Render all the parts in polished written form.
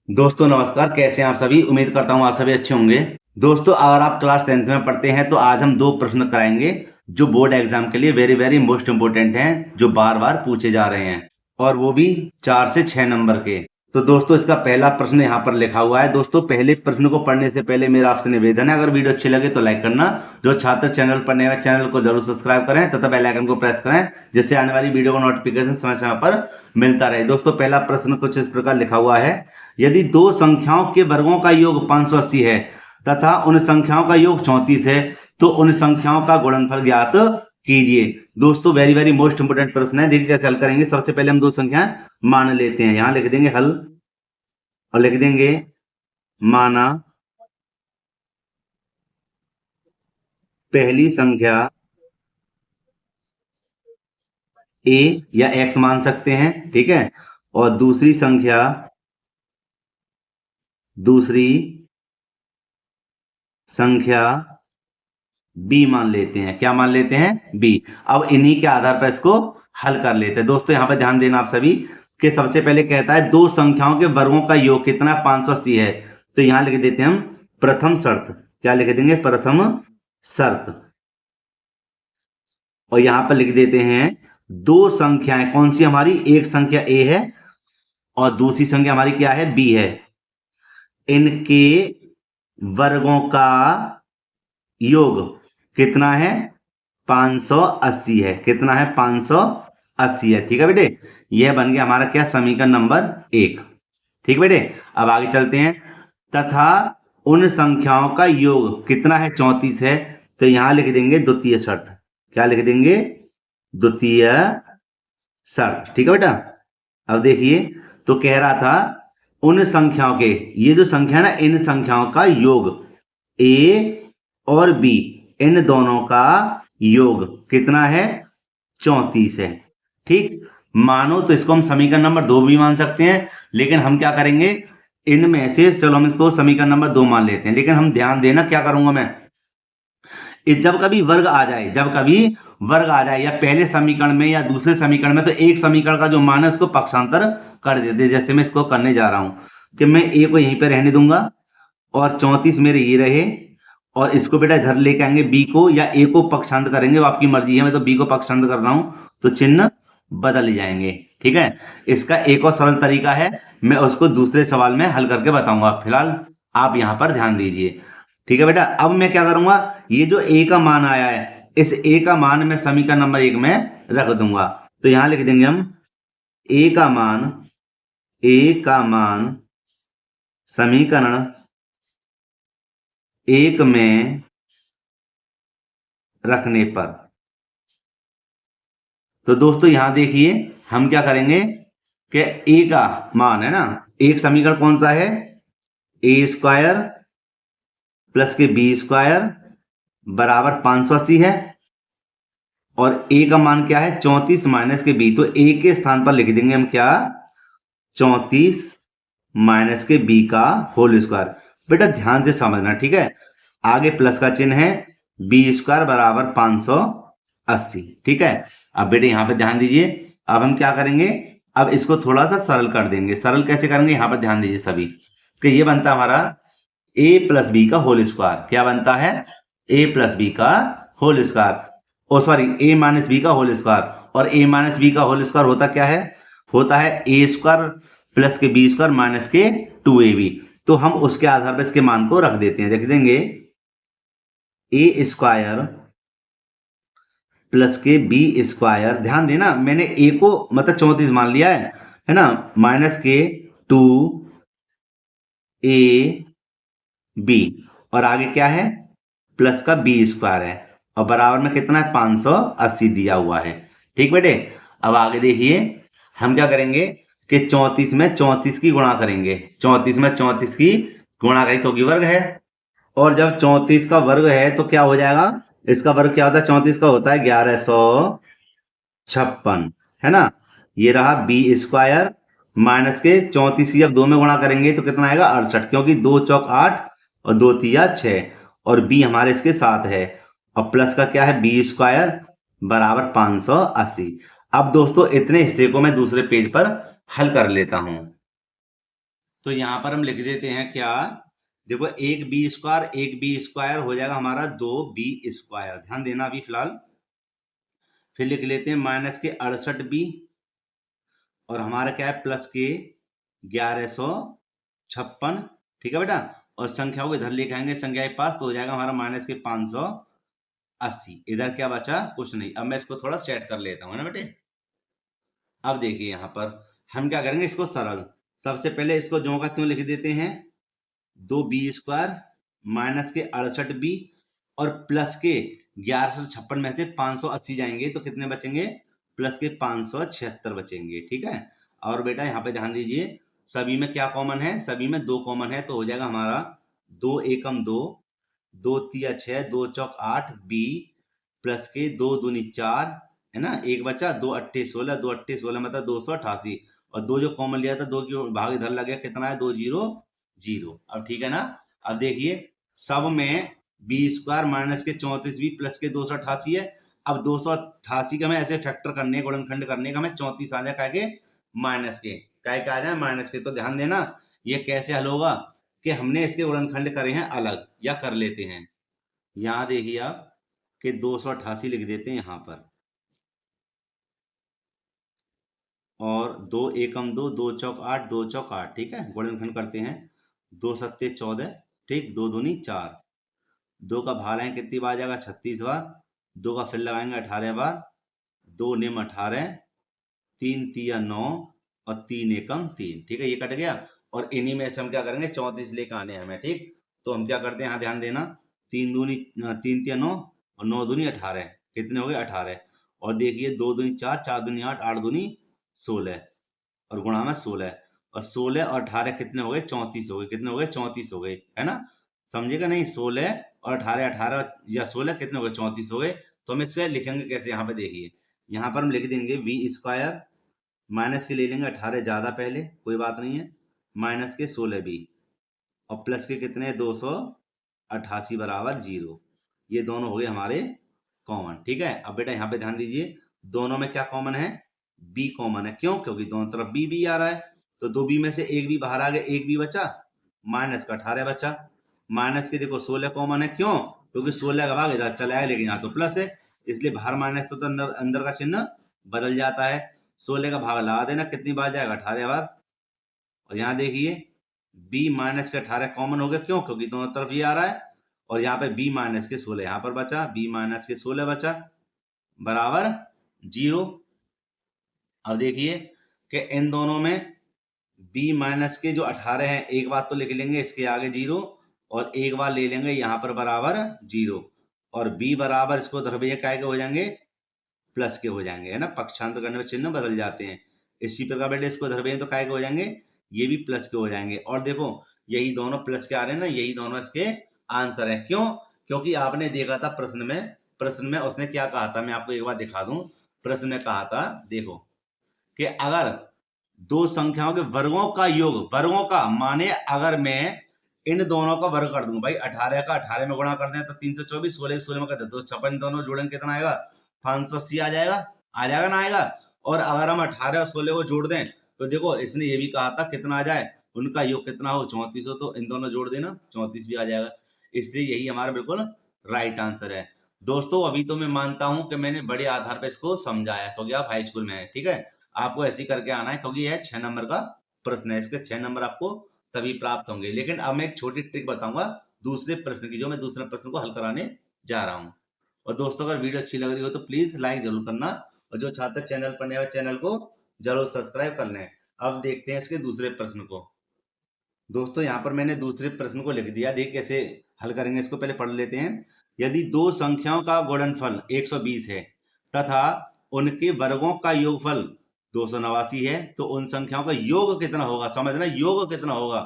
दोस्तों नमस्कार, कैसे हैं आप सभी। उम्मीद करता हूँ आप सभी अच्छे होंगे। दोस्तों अगर आप क्लास 10th में पढ़ते हैं तो आज हम दो प्रश्न कराएंगे जो बोर्ड एग्जाम के लिए वेरी वेरी मोस्ट इंपोर्टेंट हैं, जो बार बार पूछे जा रहे हैं और वो भी 4 से 6 नंबर के। तो दोस्तों इसका पहला प्रश्न यहाँ पर लिखा हुआ है। दोस्तों पहले प्रश्न को पढ़ने से पहले मेरा आपसे निवेदन है, अगर वीडियो अच्छी लगे तो लाइक करना। जो छात्र चैनल पर नए हैं चैनल को जरूर सब्सक्राइब करें तथा बेल आइकन को प्रेस करें, जिससे आने वाली वीडियो का नोटिफिकेशन समय समय पर मिलता रहे। दोस्तों पहला प्रश्न कुछ इस प्रकार लिखा हुआ है। यदि दो संख्याओं के वर्गों का योग 580 है तथा उन संख्याओं का योग 34 है तो उन संख्याओं का गुणनफल ज्ञात कीजिए। दोस्तों वेरी वेरी मोस्ट इंपोर्टेंट प्रश्न है। देखिए कैसे हल करेंगे। सबसे पहले हम दो संख्याएं मान लेते हैं। यहां लिख देंगे हल और लिख देंगे माना पहली संख्या a या x मान सकते हैं, ठीक है, और दूसरी संख्या b मान लेते हैं। क्या मान लेते हैं? b। अब इन्हीं के आधार पर इसको हल कर लेते हैं। दोस्तों यहाँ पे ध्यान देना आप सभी कि सबसे पहले कहता है दो संख्याओं के वर्गों का योग कितना 580 है। तो यहां लिख देते हैं हम प्रथम शर्त। क्या लिख देंगे? प्रथम शर्त। और यहां पर लिख देते हैं दो संख्याएं कौन सी हमारी, एक संख्या a है और दूसरी संख्या हमारी क्या है? b है। इनके वर्गों का योग कितना है? 580 है। कितना है? 580 है। ठीक है बेटे, यह बन गया हमारा क्या? समीकरण नंबर 1। ठीक बेटे, अब आगे चलते हैं। तथा उन संख्याओं का योग कितना है? 34 है। तो यहां लिख देंगे द्वितीय शर्त। क्या लिख देंगे? द्वितीय शर्त। ठीक है बेटा, अब देखिए तो कह रहा था उन संख्याओं के, ये जो संख्या ना, इन संख्याओं का योग a और b, इन दोनों का योग कितना है? 34 है। ठीक, मानो तो इसको हम समीकरण नंबर 2 भी मान सकते हैं, लेकिन हम क्या करेंगे इनमें से, चलो हम इसको समीकरण नंबर 2 मान लेते हैं। लेकिन हम ध्यान देना क्या करूंगा मैं, जब कभी वर्ग आ जाए या पहले समीकरण में या दूसरे समीकरण में, तो एक समीकरण का जो मान है उसको पक्षांतर कर देते। जैसे मैं इसको करने जा रहा हूं कि मैं a को यहीं पे रहने दूंगा और 34 मेरे ये रहे, और इसको बेटा इधर लेके आएंगे b को, या a को पक्षांतर करेंगे, वो आपकी मर्जी है। मैं तो b को पक्षांतर कर रहा हूं तो चिन्ह बदल जाएंगे। ठीक है, इसका एक और सरल तरीका है, मैं उसको दूसरे सवाल में हल करके बताऊंगा। फिलहाल आप यहां पर ध्यान दीजिए। ठीक है बेटा, अब मैं क्या करूंगा, ये जो a का मान आया है, इस a का मान मैं समीकरण नंबर 1 में रख दूंगा। तो यहां लिख देंगे हम a का मान समीकरण 1 में रखने पर। तो दोस्तों यहां देखिए हम क्या करेंगे कि a का मान है ना, एक समीकरण कौन सा है? a स्क्वायर प्लस के b स्क्वायर बराबर 580 है, और a का मान क्या है? 34 माइनस के b। तो a के स्थान पर लिख देंगे हम क्या? 34 माइनस के b का होल स्क्वायर। बेटा ध्यान से समझना, ठीक है, आगे प्लस का चिन्ह है, b स्क्वायर बराबर 580। ठीक है, अब बेटे यहां पे ध्यान दीजिए। अब हम क्या करेंगे, अब इसको थोड़ा सा सरल कर देंगे। सरल कैसे करेंगे, यहां पर ध्यान दीजिए सभी कि ये बनता हमारा a प्लस बी का होल स्क्वायर। क्या बनता है? a प्लस बी का whole square, oh sorry a minus b का होल स्क्वायर। और a माइनस बी का होल स्क्वायर होता क्या है? होता है a स्क्वायर प्लस के बी स्क्वायर माइनस के 2ab। तो हम उसके आधार पर इसके मान को रख देते हैं। रख देंगे a स्क्वायर प्लस के बी स्क्वायर। ध्यान देना, मैंने a को मतलब 34 मान लिया है ना, माइनस के 2ab, और आगे क्या है? प्लस का बी स्क्वायर है, और बराबर में कितना है? 580 दिया हुआ है। ठीक बेटे, अब आगे देखिए हम क्या करेंगे कि 34 में 34 की गुणा करेंगे। 34 में 34 की गुणा करेंगे क्योंकि वर्ग है, और जब 34 का वर्ग है तो क्या हो जाएगा? इसका वर्ग क्या होता है? 34 का होता है 1156, है ना। ये रहा बी स्क्वायर माइनस के 34 की जब 2 में गुणा करेंगे तो कितना आएगा? 68, क्योंकि 2 चौक 8 और 2 तिया 6, और b हमारे इसके साथ है, और प्लस का क्या है? बी स्क्वायर बराबर 580। अब दोस्तों इतने हिस्से को मैं दूसरे पेज पर हल कर लेता हूं। तो यहां पर हम लिख देते हैं क्या, देखो एक बी स्क्वायर हो जाएगा हमारा 2b²। ध्यान देना अभी फिलहाल। फिर लिख लेते हैं माइनस के 68b और हमारा क्या है प्लस के 1156। ठीक है बेटा, और संख्याओं को इधर लेके आएंगे संख्या के पास तो हो जाएगा हमारा माइनस के 580। इधर क्या बचा, कुछ नहीं। अब मैं इसको थोड़ा सेट कर लेता हूँ ना बेटे। अब देखिए यहां पर हम क्या करेंगे, इसको सरल, सबसे पहले इसको ज्यों का त्यों लिख देते हैं 2b² माइनस के 68b और प्लस के 1156 में से 580 जाएंगे तो कितने बचेंगे, प्लस के 576 बचेंगे। ठीक है, और बेटा यहाँ पे ध्यान दीजिए सभी में क्या कॉमन है, सभी में 2 कॉमन है तो हो जाएगा हमारा 2 एकम 2, 2 तिया 6, 2 चौक 8 b प्लस के 2 दूनी 4 है ना, एक बचा 2 अट्ठे 16, 2 अट्ठे 16 मतलब 288 और 2 जो कॉमन लिया था 2 की भाग इधर लग गया, कितना है 2 0 0। अब ठीक है ना। अब देखिए सब में b² माइनस के 34b प्लस के 288 है। अब 288 का हमें ऐसे फैक्टर करने गुणनखंड करने का हमें 34 आ जाए के माइनस के आ जाए माइनस के। तो ध्यान देना ये कैसे हल होगा कि हमने इसके गुणनखंड करे हैं अलग या कर लेते हैं। यहां देखिए आप कि 288 लिख देते हैं यहां पर और 2 एकम 2, 2 चौक 8, 2 चौक 8। ठीक है, गुणनखंड करते हैं 2 सत्ते 14, ठीक, 2 दूनी 4, 2 का भाग है कितनी बार जाएगा 36 बार, 2 का फिर लगाएंगे 18 बार, 2 निम 18, 3 तिया 9 और 3 एकम 3। ठीक है, ये कट गया और इन्हीं में से हम क्या करेंगे 34 लेकर आने हमें। ठीक, तो हम क्या करते हैं यहाँ ध्यान देना 3 दूनी 3 तिया 9 और 9 दूनी 18, कितने हो गए 18। और देखिए 2 दूनी 4, 4 दूनी 8, 8 दूनी 16 और गुणा में 16 और 16 और 18 कितने हो गए 34 हो गए, कितने हो गए 34 हो गए, है ना, समझेगा नहीं। 16 और 18, 18 या 16 कितने हो गए 34 हो गए। तो हम इसके लिखेंगे कैसे, यहाँ पे देखिए यहाँ पर हम लिख देंगे b² माइनस के ले लेंगे 18 ज्यादा पहले कोई बात नहीं है, माइनस के 16b और प्लस के कितने 288 बराबर 0। ये दोनों हो गए हमारे कॉमन। ठीक है, अब बेटा यहाँ पे ध्यान दीजिए दोनों में क्या कॉमन है, b कॉमन है। क्यों, क्योंकि दोनों तरफ b आ रहा है तो 2b में से एक b बाहर आ गया, एक b बचा, माइनस का 18 बचा। माइनस के देखो 16 कॉमन है, क्यों, क्योंकि 16 का भाग इधर चला है लेकिन यहाँ तो प्लस है इसलिए बाहर माइनस तो अंदर अंदर का चिन्ह बदल जाता है। 16 का भाग लगा देना कितनी बार जाएगा 18 बार। और यहाँ देखिए b माइनस के 18 कॉमन हो गया, क्यों, क्योंकि दोनों तरफ ये आ रहा है और यहाँ पे b माइनस के 16 यहाँ पर बचा, b माइनस के 16 बचा बराबर 0। अब देखिए कि इन दोनों में b माइनस के जो 18 है एक बार तो लिख लेंगे इसके आगे 0 और एक बार ले लेंगे यहाँ पर बराबर 0 और b बराबर इसको धरभैया काय के हो जाएंगे प्लस के हो जाएंगे, है ना, पक्षांतर करने में चिन्ह बदल जाते हैं। इसी प्रकार बेटे इसको धरभैया तो काय के हो जाएंगे, ये भी प्लस के हो जाएंगे। और देखो यही दोनों प्लस के आ रहे हैं ना, यही दोनों इसके आंसर है। क्यों, क्योंकि आपने देखा था प्रश्न में उसने क्या कहा था, मैं आपको एक बार दिखा दूं। प्रश्न में कहा था देखो कि अगर दो संख्याओं के वर्गों का योग, वर्गों का माने अगर मैं इन दोनों का वर्ग कर दूं भाई 18 का 18 में गुणा कर दें तो 324, 16 16 में कर दे 256, दोनों जोड़ेंगे कितना आएगा 580 आ जाएगा ना आएगा। और अगर हम 18 और 16 को जोड़ दें तो देखो इसने ये भी कहा था कितना आ जाए, उनका योग कितना हो 34 हो, तो इन दोनों जोड़ देना 34 भी आ जाएगा। इसलिए यही हमारा बिल्कुल राइट आंसर है। दोस्तों अभी तो मैं मानता हूं कि मैंने बड़े आधार पर इसको समझाया क्योंकि आप हाई स्कूल में है। ठीक है, आपको ऐसे ही करके आना है क्योंकि यह 6 नंबर का प्रश्न है, इसके 6 नंबर आपको तभी प्राप्त होंगे। लेकिन अब मैं एक छोटी ट्रिक बताऊंगा दूसरे प्रश्न की, जो मैं दूसरे प्रश्न को हल कराने जा रहा हूं। और दोस्तों अगर वीडियो अच्छी लग रही हो तो प्लीज लाइक जरूर करना और जो छात्र चैनल पर नए हो चैनल को जरूर सब्सक्राइब कर लें। अब देखते हैं इसके दूसरे प्रश्न को। दोस्तों यहाँ पर मैंने दूसरे प्रश्न को लिख दिया, देख कैसे हल करेंगे इसको, पहले पढ़ लेते हैं। यदि दो संख्याओं का गुणनफल 120 है तथा उनके वर्गों का योगफल 289 है तो उन संख्याओं का योग कितना होगा, समझना योग कितना होगा।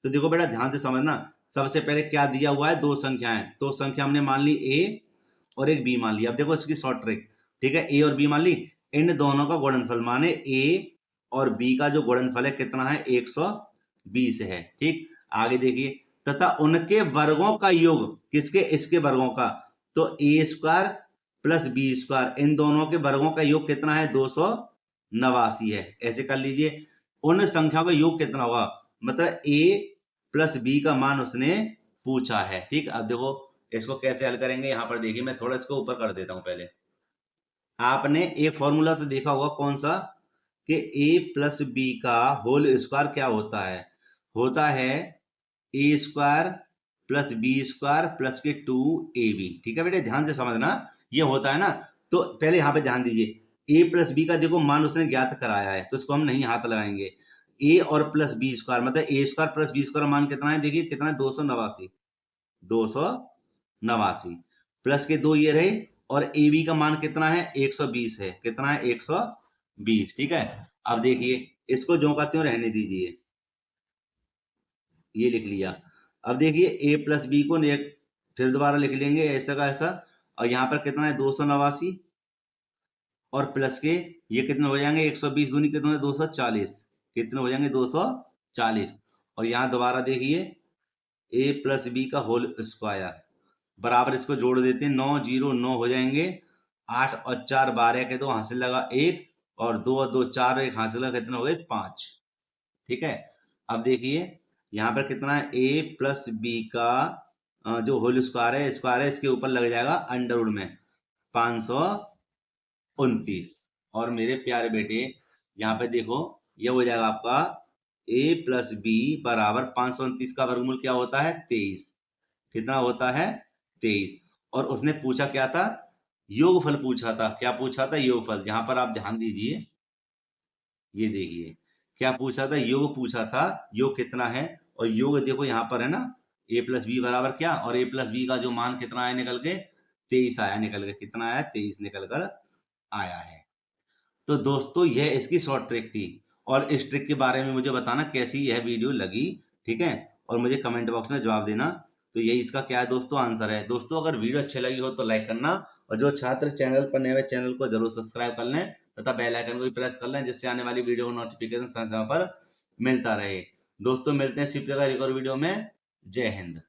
तो देखो बेटा ध्यान से समझना, सबसे पहले क्या दिया हुआ है, दो संख्याएं, तो संख्या हमने मान ली a और एक b मान लिया। अब देखो इसकी शॉर्ट ट्रिक, ठीक है, a और b मान ली, इन दोनों का गुणनफल माने a और b का जो गुणनफल है कितना है 120 है। ठीक, आगे देखिए तथा उनके वर्गों का योग, किसके, इसके वर्गों का, तो a² प्लस b², इन दोनों के वर्गों का योग कितना है 289 है। ऐसे कर लीजिए उन संख्याओं का योग कितना होगा, मतलब ए प्लस बी का मान उसने पूछा है। ठीक, अब देखो इसको कैसे हल करेंगे। यहां पर देखिए, मैं थोड़ा इसको ऊपर कर देता हूं। पहले आपने एक फॉर्मूला तो देखा होगा, कौन सा, कि a प्लस बी का होल स्क्वायर क्या होता है, होता है A square plus B square plus के 2ab। ठीक है बेटे, ध्यान से समझना, ये होता है ना। तो पहले यहाँ पे ध्यान दीजिए, a प्लस बी का देखो मान उसने ज्ञात कराया है, तो इसको हम नहीं हाथ लगाएंगे। a और प्लस बी स्क्वायर मतलब ए स्क्वायर प्लस बी स्क्वायर मान कितना है, देखिए कितना है, 289। 289 प्लस के 2 ये रहे, और ए बी का मान कितना है, 120 है। कितना है, 120। ठीक है, अब देखिए इसको जो कहते हो रहने दीजिए, ये लिख लिया। अब देखिए ए प्लस बी को फिर दोबारा लिख लेंगे ऐसा का ऐसा, और यहाँ पर कितना है, 289 और प्लस के ये कितने हो जाएंगे, 120 दूनी कितने हैं, 240। कितने हो जाएंगे, 240। और यहाँ दोबारा देखिए ए प्लस बी का होल स्क्वायर बराबर, इसको जोड़ देते हैं, 9 0 9 हो जाएंगे। 8 और 4 12 के, 2 हासिल लगा 1, और 2 और 2 4, 1 हासिल लगा, कितने हो गए, 5। ठीक है, अब देखिए यहाँ पर कितना है, ए प्लस बी का जो होल स्क्वायर है इसके ऊपर लग जाएगा अंडर रूट में 529। और मेरे प्यारे बेटे यहाँ पे देखो, ये हो जाएगा आपका a प्लस बी बराबर 529 का वर्गमूल क्या होता है, 23। कितना होता है, 23। और उसने पूछा क्या था, योगफल पूछा था। क्या पूछा था, योगफल। यहां पर आप ध्यान दीजिए, ये देखिए क्या पूछा था, योग पूछा था, योग कितना है। और योग देखो यहाँ पर है ना, a प्लस बी बराबर क्या, और a प्लस बी का जो मान कितना आया निकल के, 23 आया निकल के। कितना आया, 23 निकल कर आया है। तो दोस्तों यह इसकी शॉर्ट ट्रिक थी, और इस ट्रिक के बारे में मुझे बताना कैसी यह वीडियो लगी। ठीक है, और मुझे कमेंट बॉक्स में जवाब देना। तो यही इसका क्या है दोस्तों, आंसर है। दोस्तों अगर वीडियो अच्छी लगी हो तो लाइक करना, और जो छात्र चैनल पर नए हुए चैनल को जरूर सब्सक्राइब कर लें, तथा बेल आइकन को भी प्रेस कर लें, जिससे आने वाली वीडियो को नोटिफिकेशन समय समय पर मिलता रहे। दोस्तों मिलते हैं इसी प्रकार एक और वीडियो में। जय हिंद।